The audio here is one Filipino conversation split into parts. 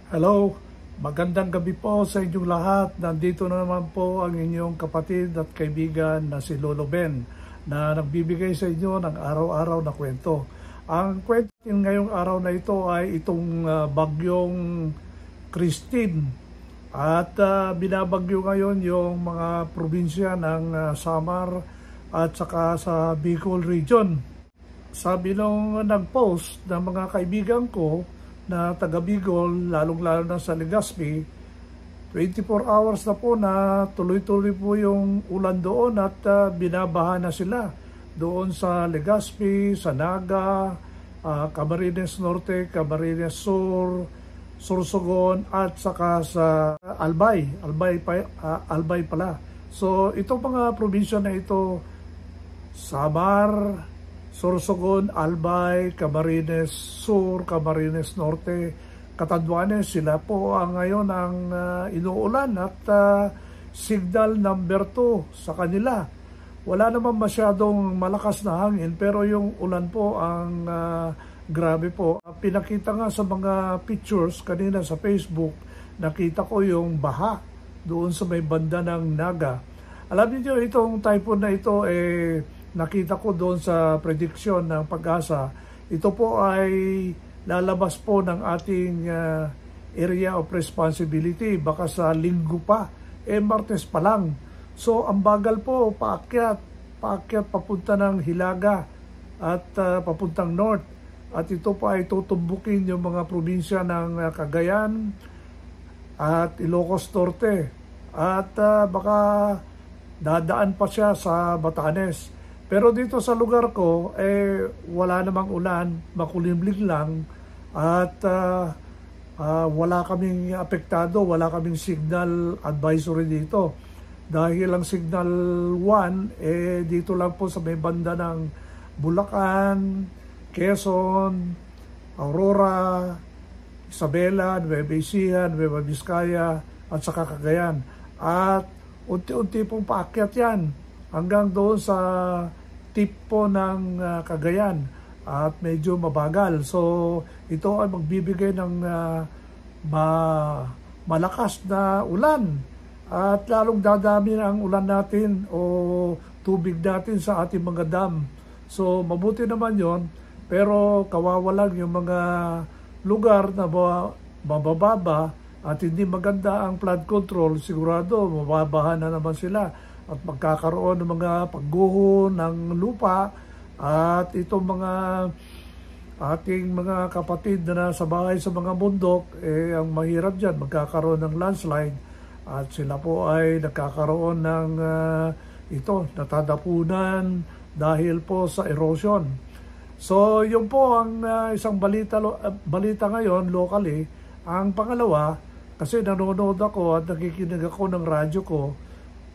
Hello, magandang gabi po sa inyong lahat. Nandito na naman po ang inyong kapatid at kaibigan na si Lolo Ben na nagbibigay sa inyo ng araw-araw na kwento. Ang kwento ngayong araw na ito ay itong bagyong Christine at binabagyo ngayon yung mga probinsya ng Samar at saka sa Bicol region. Sabi nung nag-post ng mga kaibigan ko na taga Bicol, lalong-lalo na sa Legazpi, 24 hours na po na tuloy-tuloy po yung ulan doon at binabaha na sila doon sa Legazpi, sa Naga, Camarines Norte, Camarines Sur, Sorsogon at saka sa Albay. Albay pala. So itong mga probinsya na ito, Samar, Sorsogon, Albay, Camarines Sur, Camarines Norte, Catanduanes, sila po ngayon ang inuulan at signal number 2 sa kanila. Wala naman masyadong malakas na hangin pero yung ulan po ang grabe po. Pinakita nga sa mga pictures kanina sa Facebook, nakita ko yung baha doon sa may banda ng Naga. Alam niyo itong typhoon na ito nakita ko doon sa prediction ng Pag-asa, ito po ay lalabas po ng ating area of responsibility baka sa linggo pa, Martes pa lang. So ang bagal po, paakyat papunta ng Hilaga at papuntang north. At ito pa ay tutumbukin yung mga probinsya ng Cagayan at Ilocos Norte. At baka dadaan pa siya sa Batanes. Pero dito sa lugar ko, wala namang ulan, makulimlim lang at wala kaming apektado, wala kaming signal advisory dito. Dahil ang signal 1, dito lang po sa may banda ng Bulacan, Quezon, Aurora, Isabela, Nueva Ecija, Nueva Vizcaya at saka Cagayan. At unti-unti pong paakyat yan hanggang doon sa tip po ng Cagayan at medyo mabagal. So ito ay magbibigay ng malakas na ulan at lalong dadami ang ulan natin o tubig natin sa ating mga dam. So mabuti naman yon, pero kawawa lang yung mga lugar na mabababa at hindi maganda ang flood control. Sigurado mababahan na naman sila at magkakaroon ng mga pagguho ng lupa at itong mga ating mga kapatid na nasa bahay sa mga bundok, ang mahirap dyan, magkakaroon ng landslide at sila po ay nagkakaroon ng natadapunan dahil po sa erosion. So yun po ang isang balita ngayon locally. Ang pangalawa, kasi nanonood ako at nakikinig ako ng radyo ko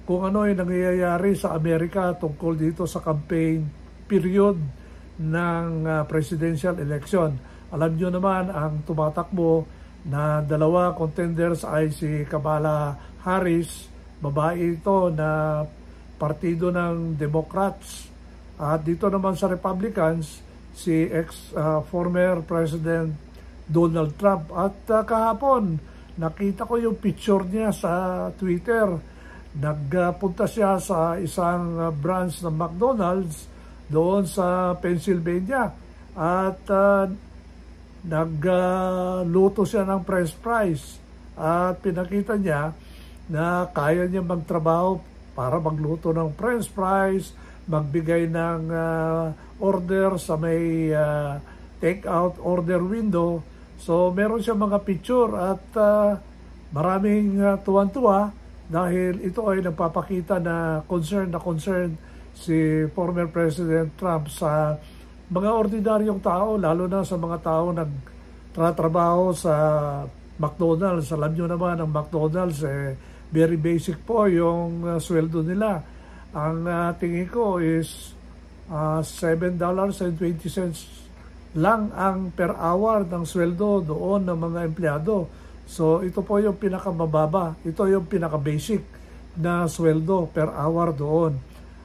kung ano ay nangyayari sa Amerika tungkol dito sa campaign period ng presidential election. Alam nyo naman ang tumatakbo na dalawa contenders ay si Kamala Harris, babae ito na partido ng Democrats. At dito naman sa Republicans, si former President Donald Trump. At kahapon, nakita ko yung picture niya sa Twitter. Nagpunta siya sa isang branch ng McDonald's doon sa Pennsylvania at nagluto siya ng French fries at pinakita niya na kaya niya magtrabaho para magluto ng French fries, magbigay ng order sa may take-out order window. So meron siya mga picture at maraming tuwan-tuwa dahil ito ay nagpapakita na concern si former President Trump sa mga ordinaryong tao, lalo na sa mga tao nagtatrabaho sa McDonald's. Alam nyo naman, ang McDonald's very basic po yung sweldo nila. Ang tingin ko is $7.20 lang ang per hour ng sweldo doon ng mga empleyado. So ito po yung pinakamababa, ito yung pinaka-basic na sweldo per hour doon.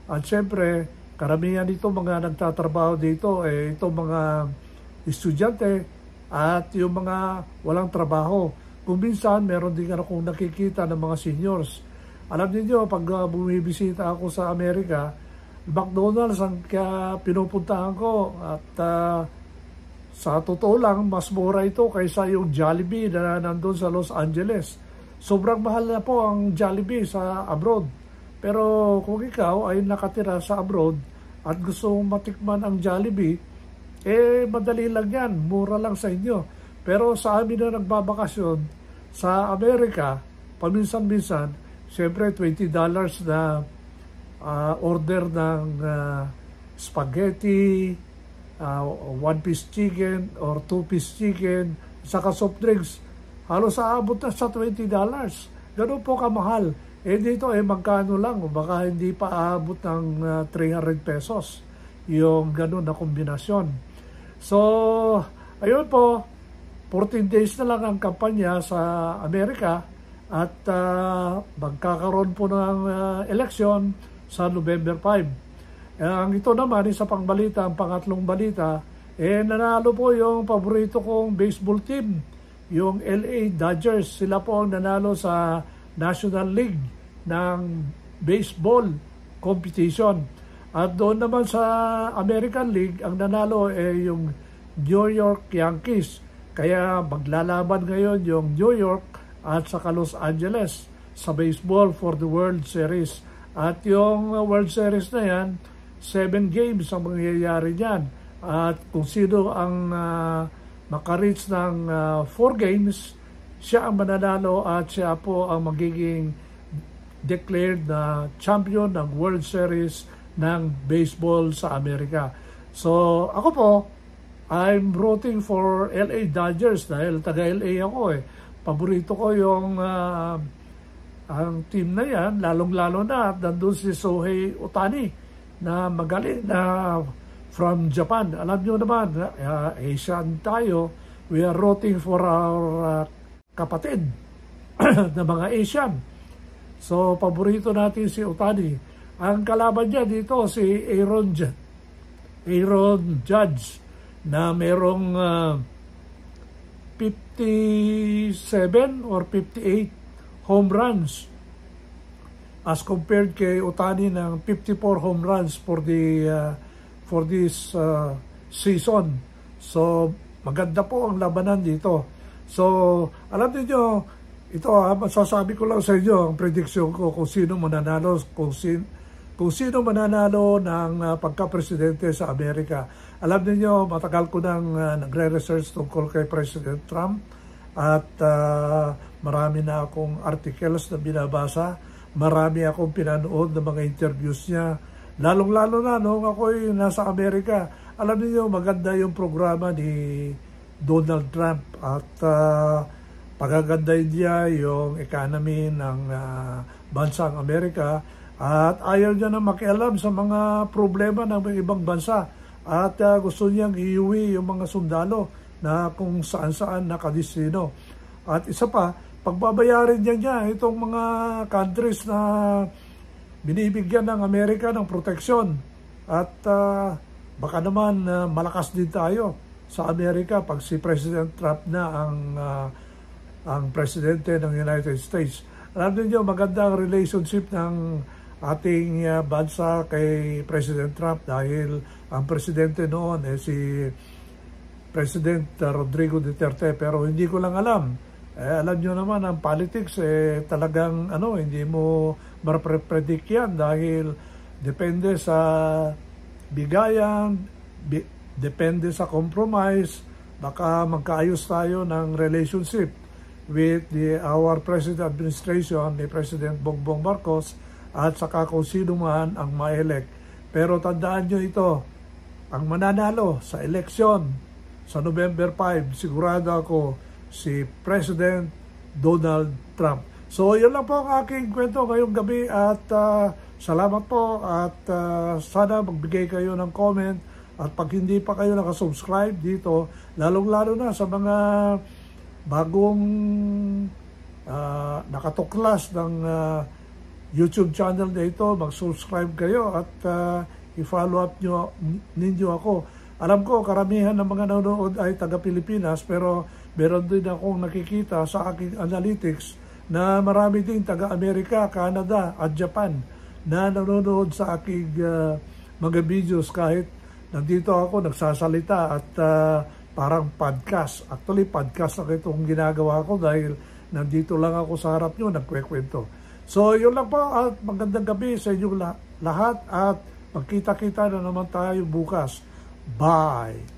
At syempre, karamihan dito mga nagtatrabaho dito, itong mga estudyante at yung mga walang trabaho. kung minsan meron din akong nakikita ng mga seniors. Alam niyo, pag bumibisita ako sa Amerika, McDonald's ang pinupuntahan ko at sa totoo lang, mas mura ito kaysa yung Jollibee na nandun sa Los Angeles. Sobrang mahal na po ang Jollibee sa abroad. Pero kung ikaw ay nakatira sa abroad at gusto mong matikman ang Jollibee, madali lang yan, mura lang sa inyo. Pero sa amin na nagbabakasyon sa Amerika, paminsan-minsan, siyempre $20 na order ng spaghetti, one-piece chicken or two-piece chicken, saka soft drinks, halos aabot na sa $20. Ganun po kamahal. Dito magkano lang, baka hindi pa aabot ng 300 pesos yung ganun na kombinasyon. So, ayun po, 14 days na lang ang kampanya sa Amerika at magkakaroon po ng eleksyon sa November 5. Ang ito naman, isa pang balita, ang pangatlong balita, nanalo po yung paborito kong baseball team, yung LA Dodgers. Sila po ang nanalo sa National League ng baseball competition. At doon naman sa American League, ang nanalo yung New York Yankees. Kaya maglalaban ngayon yung New York at saka Los Angeles sa baseball for the World Series. At yung World Series na yan, 7 games ang mangyayari niyan. At kung sino ang makareach ng 4 games, siya ang mananalo at siya po ang magiging declared na champion ng World Series ng baseball sa Amerika. So ako po, I'm rooting for LA Dodgers dahil taga-LA ako Paborito ko yung ang team na yan, lalong-lalo na nandun si Shohei Ohtani na magaling na from Japan. Alam nyo naman, Asian tayo, we are rooting for our kapatid na mga Asian. So, paborito natin si Ohtani. Ang kalaban niya dito si Aaron Judge na merong 57 or 58 home runs as compared kay Ohtani ng 54 home runs for this season. So, maganda po ang labanan dito. So, alam niyo, ito masasabi ko lang sa inyo ang prediction ko kung sino mananalo, kung sino mananalo ng pagka-presidente sa Amerika. Alam niyo, matagal ko nang nagre-research tungkol kay President Trump at marami na akong articles na binabasa, marami akong pinanood ng mga interviews niya, lalong-lalo na noong ako'y nasa Amerika. Alam niyo, maganda yung programa ni Donald Trump at pagagandahin niya yung economy ng bansang Amerika at ayaw niya na makialam sa mga problema ng ibang bansa at gusto niyang iuwi yung mga sundalo na kung saan-saan nakadistino. At isa pa, pagbabayarin niya itong mga countries na binibigyan ng Amerika ng proteksyon at baka naman malakas din tayo sa Amerika pag si President Trump na ang presidente ng United States. Alam niyo, maganda ang relationship ng ating bansa kay President Trump dahil ang presidente noon si President Rodrigo Duterte, pero hindi ko lang alam. Alam niyo naman ang politics talagang hindi mo ma-predict yan dahil depende sa bigayan, depende sa compromise, baka magkaayos tayo ng relationship with our President administration ni President Bongbong Marcos at saka kung sino man ang ma-elect. Pero tandaan nyo ito, ang mananalo sa eleksyon sa November 5, sigurado ako si President Donald Trump. So, yun lang po ang aking kwento ngayong gabi at salamat po at sana magbigay kayo ng comment at pag hindi pa kayo nakasubscribe dito, lalong-lalo na sa mga bagong nakatuklas ng YouTube channel na ito, mag-subscribe kayo at i-follow up ninyo ako. Alam ko, karamihan ng mga nanonood ay taga-Pilipinas, pero meron din akong nakikita sa aking analytics na marami din taga-Amerika, Canada at Japan na nanonood sa aking mga videos kahit nandito ako nagsasalita at parang podcast. Actually, podcast na itong ginagawa ko dahil nandito lang ako sa harap nyo, nagkwekwento. So, yun lang po at magandang gabi sa inyong lahat at magkita-kita na naman tayo bukas. Bye!